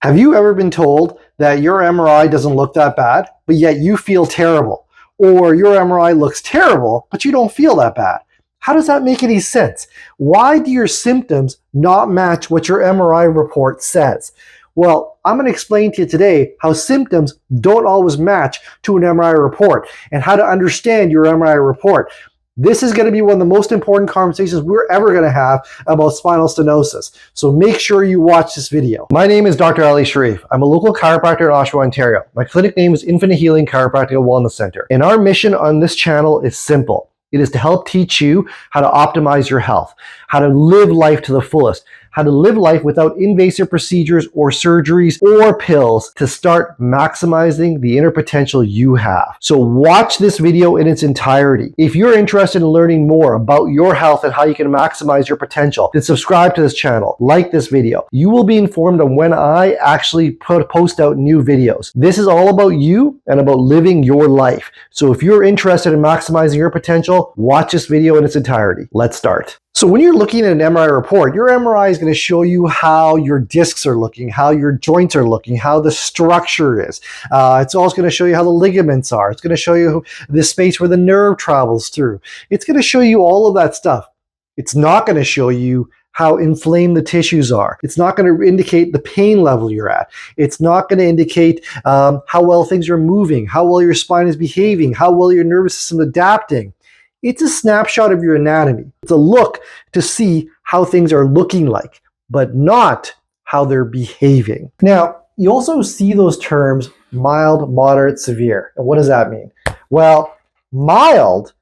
Have you ever been told that your MRI doesn't look that bad, but yet you feel terrible? Or your MRI looks terrible, but you don't feel that bad? How does that make any sense? Why do your symptoms not match what your MRI report says? Well, I'm going to explain to you today how symptoms don't always match to an MRI report and how to understand your MRI report. This is going to be one of the most important conversations we're ever going to have about spinal stenosis. So make sure you watch this video. My name is Dr. Shariff. I'm a local chiropractor in Oshawa, Ontario. My clinic name is Infinite Healing Chiropractic and Wellness Center. And our mission on this channel is simple. It is to help teach you how to optimize your health, how to live life to the fullest, how to live life without invasive procedures or surgeries or pills to start maximizing the inner potential you have. So watch this video in its entirety. If you're interested in learning more about your health and how you can maximize your potential, then subscribe to this channel, like this video. You will be informed on when I actually post out new videos. This is all about you and about living your life. So if you're interested in maximizing your potential, watch this video in its entirety. Let's start. So when you're looking at an MRI report, your MRI is going to show you how your discs are looking, how your joints are looking, how the structure is. It's also going to show you how the ligaments are. It's going to show you the space where the nerve travels through. It's going to show you all of that stuff. It's not going to show you how inflamed the tissues are. It's not going to indicate the pain level you're at. It's not going to indicate how well things are moving, how well your spine is behaving, how well your nervous system is adapting. It's a snapshot of your anatomy. It's a look to see how things are looking like, but not how they're behaving. Now, you also see those terms mild, moderate, severe. And what does that mean? Well, mild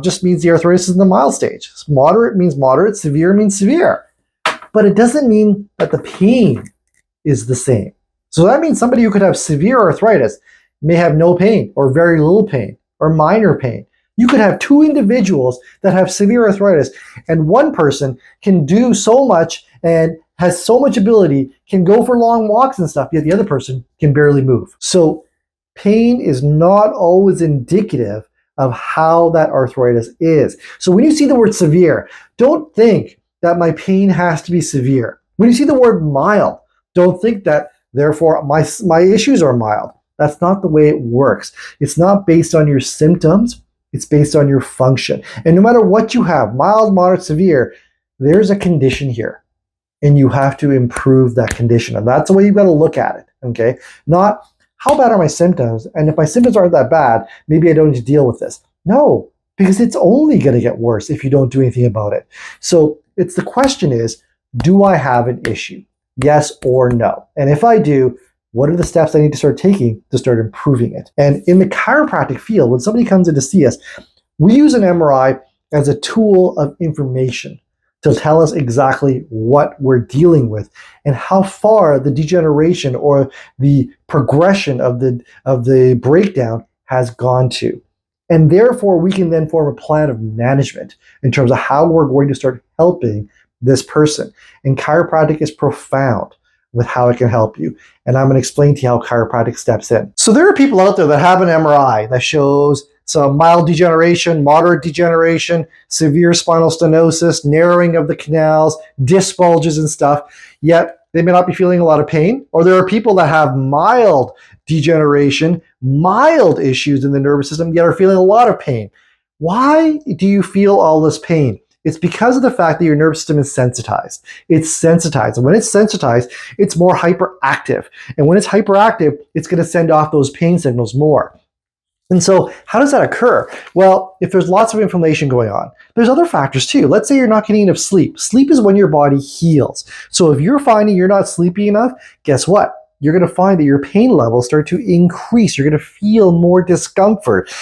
just means the arthritis is in the mild stage. Moderate means moderate, severe means severe. But it doesn't mean that the pain is the same. So that means somebody who could have severe arthritis may have no pain or very little pain or minor pain. You could have two individuals that have severe arthritis, and one person can do so much and has so much ability, can go for long walks and stuff, yet the other person can barely move. So pain is not always indicative of how that arthritis is. So when you see the word severe, don't think that my pain has to be severe. When you see the word mild, don't think that therefore my issues are mild. That's not the way it works. It's not based on your symptoms. It's based on your function. And no matter what you have, mild, moderate, severe, there's a condition here. And you have to improve that condition. And that's the way you've got to look at it, okay? Not, how bad are my symptoms? And if my symptoms aren't that bad, maybe I don't need to deal with this. No, because it's only going to get worse if you don't do anything about it. So the question is, do I have an issue? Yes or no? And if I do, what are the steps I need to start taking to start improving it? And in the chiropractic field, when somebody comes in to see us, we use an MRI as a tool of information to tell us exactly what we're dealing with and how far the degeneration or the progression of the breakdown has gone to. And therefore, we can then form a plan of management in terms of how we're going to start helping this person. And chiropractic is profound with how it can help you. And I'm going to explain to you how chiropractic steps in. So there are people out there that have an MRI that shows some mild degeneration, moderate degeneration, severe spinal stenosis, narrowing of the canals, disc bulges and stuff, yet they may not be feeling a lot of pain. Or there are people that have mild degeneration, mild issues in the nervous system, yet are feeling a lot of pain. Why do you feel all this pain? It's because of the fact that your nervous system is sensitized. It's sensitized. And when it's sensitized, it's more hyperactive. And when it's hyperactive, it's going to send off those pain signals more. And so how does that occur? Well, if there's lots of inflammation going on, there's other factors too. Let's say you're not getting enough sleep. Sleep is when your body heals. So if you're finding you're not sleepy enough, guess what? You're going to find that your pain levels start to increase. You're going to feel more discomfort.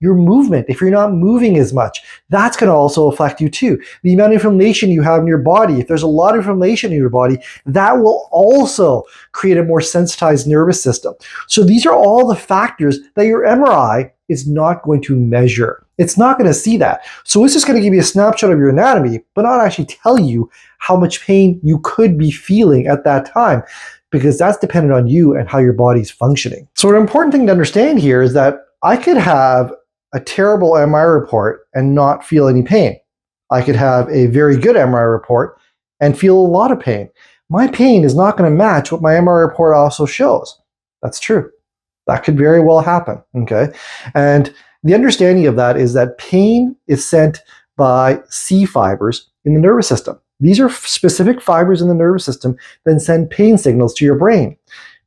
Your movement, if you're not moving as much, that's going to also affect you too. The amount of inflammation you have in your body, if there's a lot of inflammation in your body, that will also create a more sensitized nervous system. So these are all the factors that your MRI is not going to measure. It's not going to see that. So it's just going to give you a snapshot of your anatomy, but not actually tell you how much pain you could be feeling at that time, because that's dependent on you and how your body's functioning. So an important thing to understand here is that I could have a terrible MRI report and not feel any pain. I could have a very good MRI report and feel a lot of pain. my pain is not going to match what my MRI report also shows. That's true. That could very well happen, okay? And the understanding of that is that pain is sent by C fibers in the nervous system. These are specific fibers in the nervous system that send pain signals to your brain.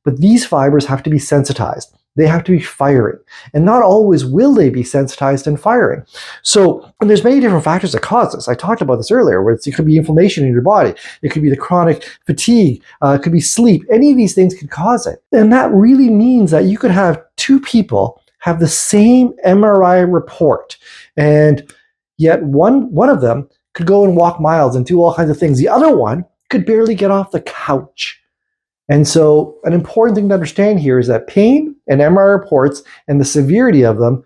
But these fibers have to be sensitized. They have to be firing. And not always will they be sensitized and firing. So there's many different factors that cause this. I talked about this earlier, where it could be inflammation in your body. It could be the chronic fatigue. It could be sleep. Any of these things could cause it. And that really means that you could have two people have the same MRI report. And yet one of them could go and walk miles and do all kinds of things. The other one could barely get off the couch. And so an important thing to understand here is that pain and MRI reports and the severity of them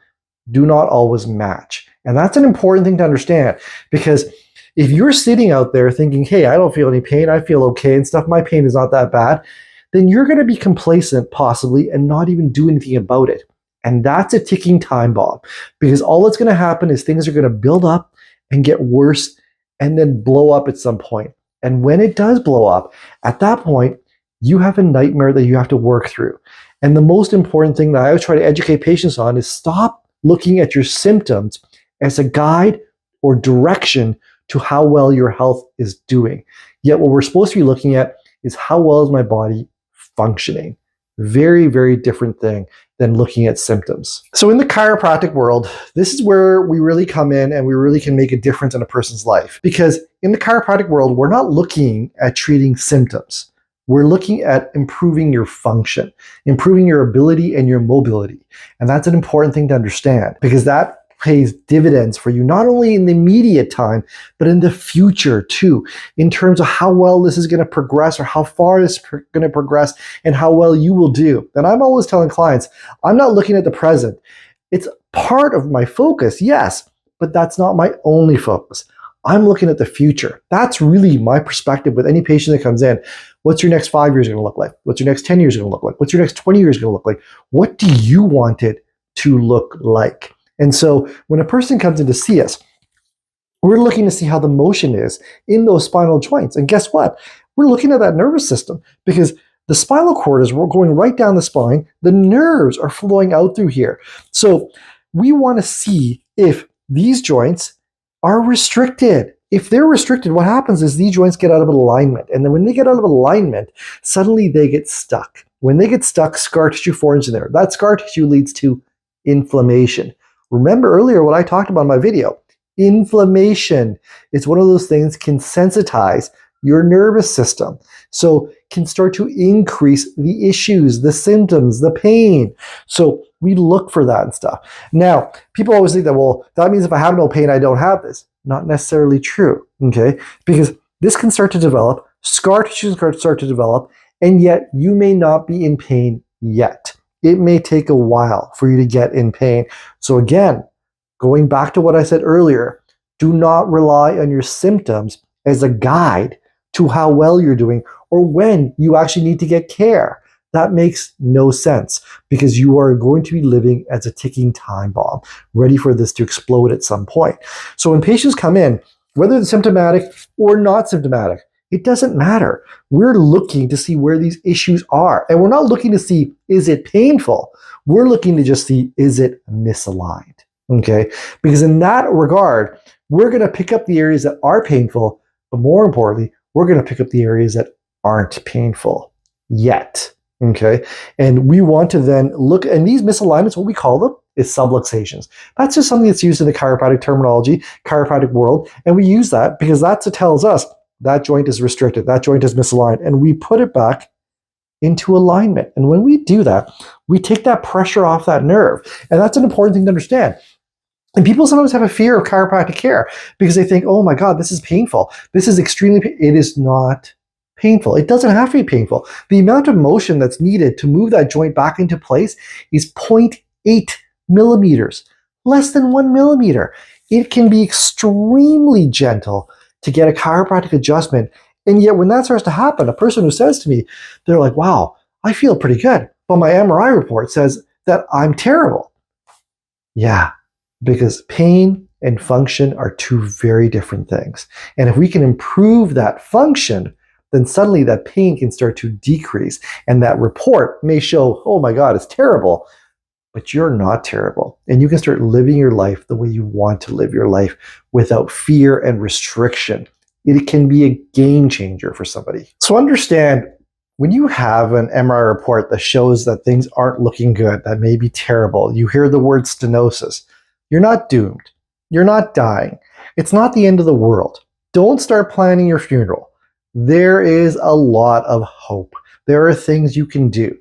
do not always match. And that's an important thing to understand, because if you're sitting out there thinking, hey, I don't feel any pain, I feel okay and stuff, my pain is not that bad, then you're going to be complacent possibly and not even do anything about it. And that's a ticking time bomb, because all that's going to happen is things are going to build up and get worse and then blow up at some point. And when it does blow up, at that point, you have a nightmare that you have to work through. And the most important thing that I always try to educate patients on is stop looking at your symptoms as a guide or direction to how well your health is doing. Yet what we're supposed to be looking at is how well is my body functioning. Very, very different thing than looking at symptoms. So in the chiropractic world, this is where we really come in and we really can make a difference in a person's life. Because in the chiropractic world, we're not looking at treating symptoms. We're looking at improving your function, improving your ability and your mobility. And that's an important thing to understand, because that pays dividends for you, not only in the immediate time, but in the future too, in terms of how well this is going to progress or how far it's going to progress and how well you will do. And I'm always telling clients, I'm not looking at the present. It's part of my focus, yes, but that's not my only focus. I'm looking at the future. That's really my perspective with any patient that comes in. What's your next 5 years going to look like? What's your next 10 years going to look like? What's your next 20 years going to look like? What do you want it to look like? And so when a person comes in to see us, we're looking to see how the motion is in those spinal joints. And guess what? We're looking at that nervous system, because the spinal cord is going right down the spine. The nerves are flowing out through here. So we want to see if these joints are restricted. If they're restricted, what happens is these joints get out of alignment. And then when they get out of alignment, suddenly they get stuck. When they get stuck, scar tissue forms in there. That scar tissue leads to inflammation. Remember earlier what I talked about in my video. Inflammation is one of those things can sensitize your nervous system. So can start to increase the issues, the symptoms, the pain. So we look for that and stuff. Now, people always think that, well, that means if I have no pain, I don't have this. Not necessarily true, okay? Because this can start to develop, scar tissue can start to develop, and yet you may not be in pain yet. It may take a while for you to get in pain. So again, going back to what I said earlier, do not rely on your symptoms as a guide to how well you're doing or when you actually need to get care. That makes no sense, because you are going to be living as a ticking time bomb, ready for this to explode at some point. So when patients come in, whether they're symptomatic or not symptomatic, it doesn't matter. We're looking to see where these issues are. And we're not looking to see, is it painful? We're looking to just see, is it misaligned? Okay? Because in that regard, we're going to pick up the areas that are painful, but more importantly, we're going to pick up the areas that aren't painful yet. Okay? And we want to then look, and these misalignments, what we call them, is subluxations. That's just something that's used in the chiropractic terminology, chiropractic world. And we use that because that's what tells us that joint is restricted, that joint is misaligned, and we put it back into alignment. And when we do that, we take that pressure off that nerve. And that's an important thing to understand. And people sometimes have a fear of chiropractic care because they think, oh my God, this is painful. This is extremely painful. It is not painful. It doesn't have to be painful. The amount of motion that's needed to move that joint back into place is 0.8 millimeters, less than 1 millimeter. It can be extremely gentle to get a chiropractic adjustment. And yet when that starts to happen, a person who says to me, they're like, wow, I feel pretty good, but my MRI report says that I'm terrible. Yeah, because pain and function are two very different things. And if we can improve that function, then suddenly that pain can start to decrease. And that report may show, oh my God, it's terrible, but you're not terrible. And you can start living your life the way you want to live your life without fear and restriction. It can be a game changer for somebody. So understand, when you have an MRI report that shows that things aren't looking good, that may be terrible, you hear the word stenosis, you're not doomed. You're not dying. It's not the end of the world. Don't start planning your funeral. There is a lot of hope. There are things you can do.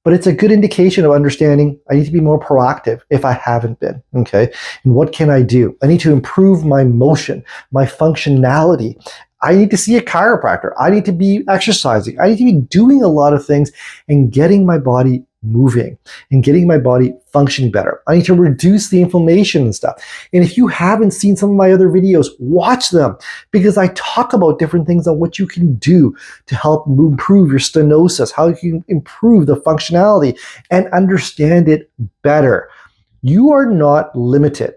But it's a good indication of understanding I need to be more proactive if I haven't been, okay? And what can I do? I need to improve my motion, my functionality. I need to see a chiropractor. I need to be exercising. I need to be doing a lot of things and getting my body moving and getting my body functioning better. I need to reduce the inflammation and stuff. And if you haven't seen some of my other videos, watch them, because I talk about different things on what you can do to help improve your stenosis, how you can improve the functionality and understand it better. You are not limited.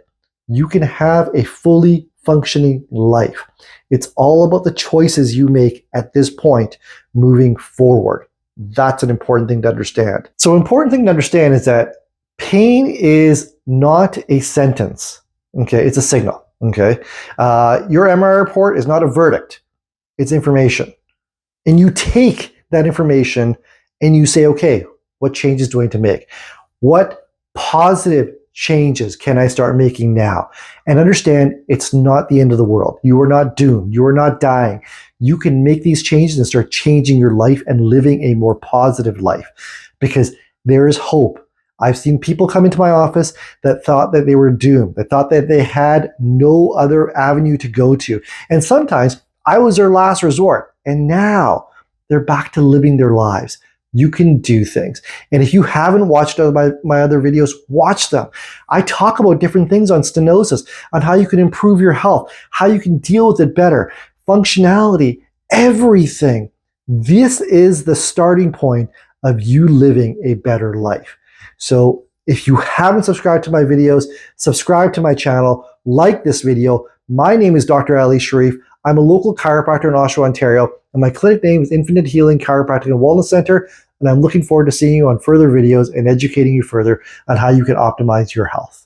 You can have a fully functioning life. It's all about the choices you make at this point moving forward. That's an important thing to understand. So an important thing to understand is that pain is not a sentence, okay? It's a signal, okay? Your MRI report is not a verdict. It's information. And you take that information and you say, okay, what changes do I need to make? What positive changes can I start making now? And understand, it's not the end of the world. You are not doomed. You are not dying. You can make these changes and start changing your life and living a more positive life, because there is hope. I've seen people come into my office that thought that they were doomed, that thought that they had no other avenue to go to. And sometimes I was their last resort, and now they're back to living their lives. You can do things. And if you haven't watched my other videos, watch them. I talk about different things on stenosis, on how you can improve your health, how you can deal with it better, functionality, everything. This is the starting point of you living a better life. So if you haven't subscribed to my videos, subscribe to my channel, like this video. My name is Dr. Ali Shariff. I'm a local chiropractor in Oshawa, Ontario, and my clinic name is Infinite Healing Chiropractic and Wellness Center, and I'm looking forward to seeing you on further videos and educating you further on how you can optimize your health.